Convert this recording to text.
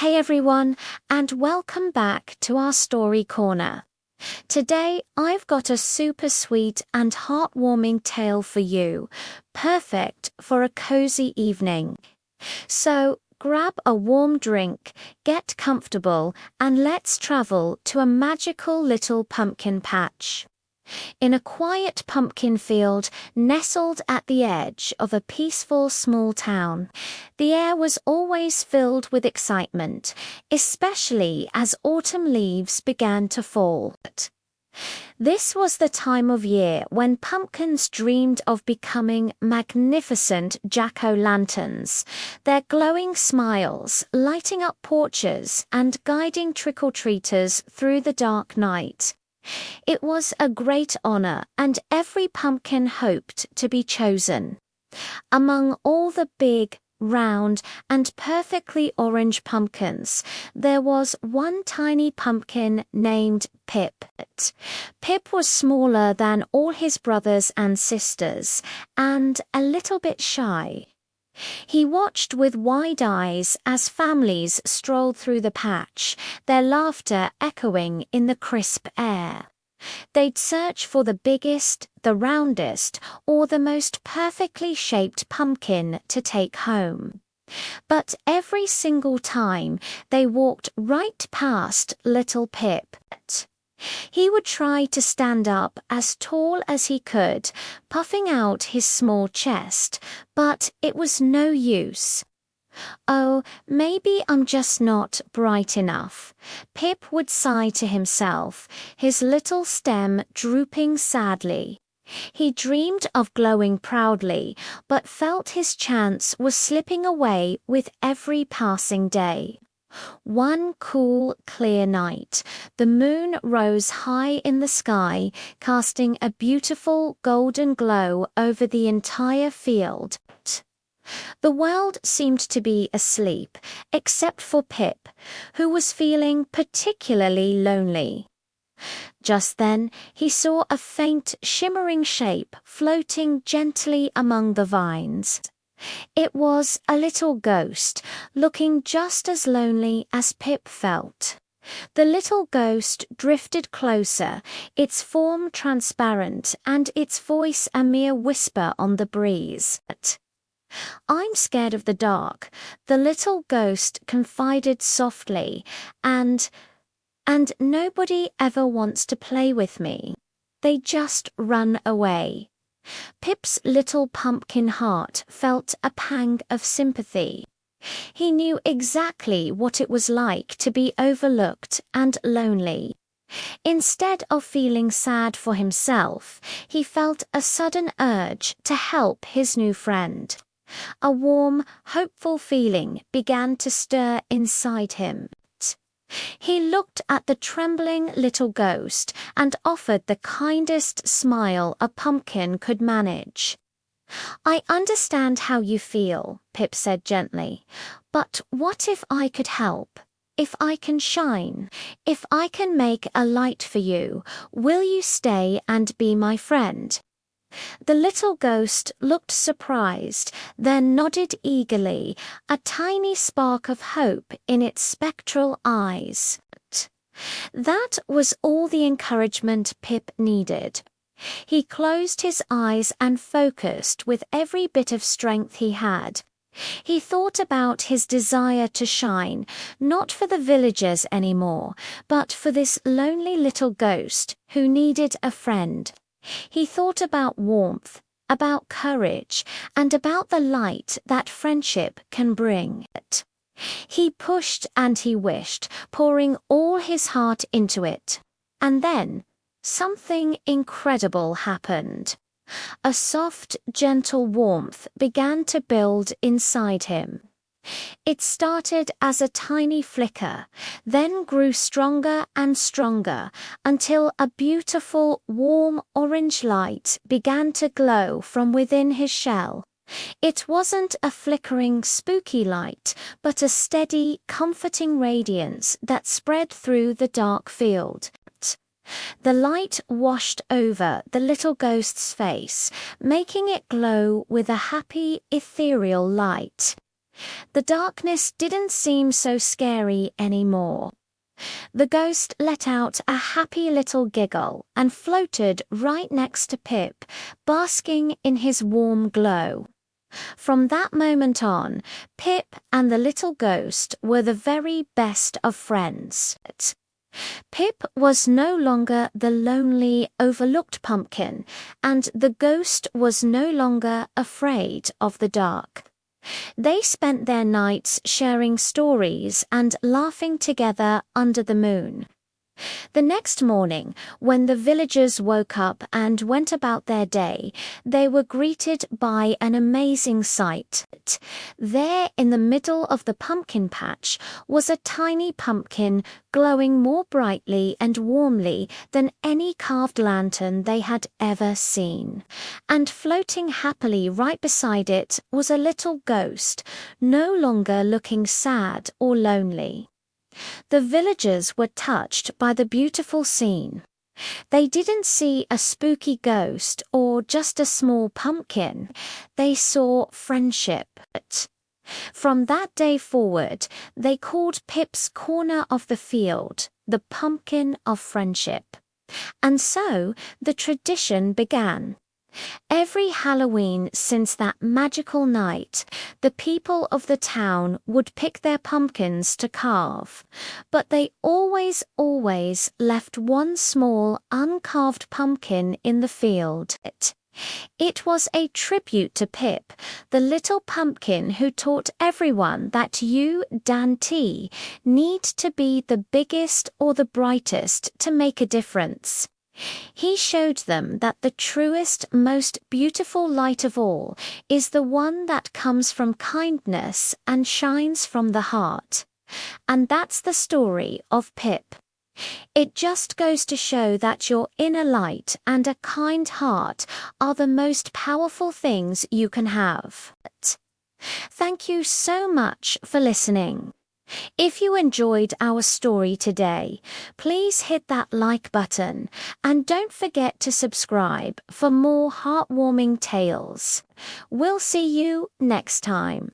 Hey everyone, and welcome back to our story corner. Today I've got a super sweet and heartwarming tale for you, perfect for a cozy evening. So grab a warm drink, get comfortable, and let's travel to a magical little pumpkin patch. In a quiet pumpkin field nestled at the edge of a peaceful small town, the air was always filled with excitement, especially as autumn leaves began to fall. This was the time of year when pumpkins dreamed of becoming magnificent jack-o'-lanterns, their glowing smiles lighting up porches and guiding trick-or-treaters through the dark night. It was a great honor, and every pumpkin hoped to be chosen. Among all the big, round, and perfectly orange pumpkins, there was one tiny pumpkin named Pip. Pip was smaller than all his brothers and sisters, and a little bit shy. He watched with wide eyes as families strolled through the patch, their laughter echoing in the crisp air. They'd search for the biggest, the roundest, or the most perfectly shaped pumpkin to take home. But every single time they walked right past little Pip. He would try to stand up as tall as he could, puffing out his small chest, but it was no use. "Oh, maybe I'm just not bright enough," Pip would sigh to himself, his little stem drooping sadly. He dreamed of glowing proudly, but felt his chance was slipping away with every passing day. One cool, clear night, the moon rose high in the sky, casting a beautiful golden glow over the entire field. The world seemed to be asleep, except for Pip, who was feeling particularly lonely. Just then, he saw a faint, shimmering shape floating gently among the vines. It was a little ghost, looking just as lonely as Pip felt. The little ghost drifted closer, its form transparent and its voice a mere whisper on the breeze. "I'm scared of the dark," the little ghost confided softly, and nobody ever wants to play with me. They just run away." Pip's little pumpkin heart felt a pang of sympathy. He knew exactly what it was like to be overlooked and lonely. Instead of feeling sad for himself, he felt a sudden urge to help his new friend. A warm, hopeful feeling began to stir inside him. He looked at the trembling little ghost and offered the kindest smile a pumpkin could manage. "I understand how you feel," Pip said gently, "but what if I could help? If I can shine, if I can make a light for you, will you stay and be my friend?" The little ghost looked surprised, then nodded eagerly, a tiny spark of hope in its spectral eyes. That was all the encouragement Pip needed. He closed his eyes and focused with every bit of strength he had. He thought about his desire to shine, not for the villagers anymore, but for this lonely little ghost who needed a friend. He thought about warmth, about courage, and about the light that friendship can bring. He pushed and he wished, pouring all his heart into it. And then, something incredible happened. A soft, gentle warmth began to build inside him. It started as a tiny flicker, then grew stronger and stronger until a beautiful, warm orange light began to glow from within his shell. It wasn't a flickering, spooky light, but a steady, comforting radiance that spread through the dark field. The light washed over the little ghost's face, making it glow with a happy, ethereal light. The darkness didn't seem so scary anymore. The ghost let out a happy little giggle and floated right next to Pip, basking in his warm glow. From that moment on, Pip and the little ghost were the very best of friends. Pip was no longer the lonely, overlooked pumpkin, and the ghost was no longer afraid of the dark. They spent their nights sharing stories and laughing together under the moon. The next morning, when the villagers woke up and went about their day, they were greeted by an amazing sight. There, in the middle of the pumpkin patch, was a tiny pumpkin glowing more brightly and warmly than any carved lantern they had ever seen. And floating happily right beside it was a little ghost, no longer looking sad or lonely. The villagers were touched by the beautiful scene. They didn't see a spooky ghost or just a small pumpkin. They saw friendship. From that day forward, they called Pip's corner of the field the Pumpkin of Friendship. And so the tradition began. Every Halloween since that magical night, the people of the town would pick their pumpkins to carve, but they always left one small, uncarved pumpkin in the field. It was a tribute to Pip, the little pumpkin who taught everyone that you, Dan T, need to be the biggest or the brightest to make a difference. He showed them that the truest, most beautiful light of all is the one that comes from kindness and shines from the heart. And that's the story of Pip. It just goes to show that your inner light and a kind heart are the most powerful things you can have. Thank you so much for listening. If you enjoyed our story today, please hit that like button and don't forget to subscribe for more heartwarming tales. We'll see you next time.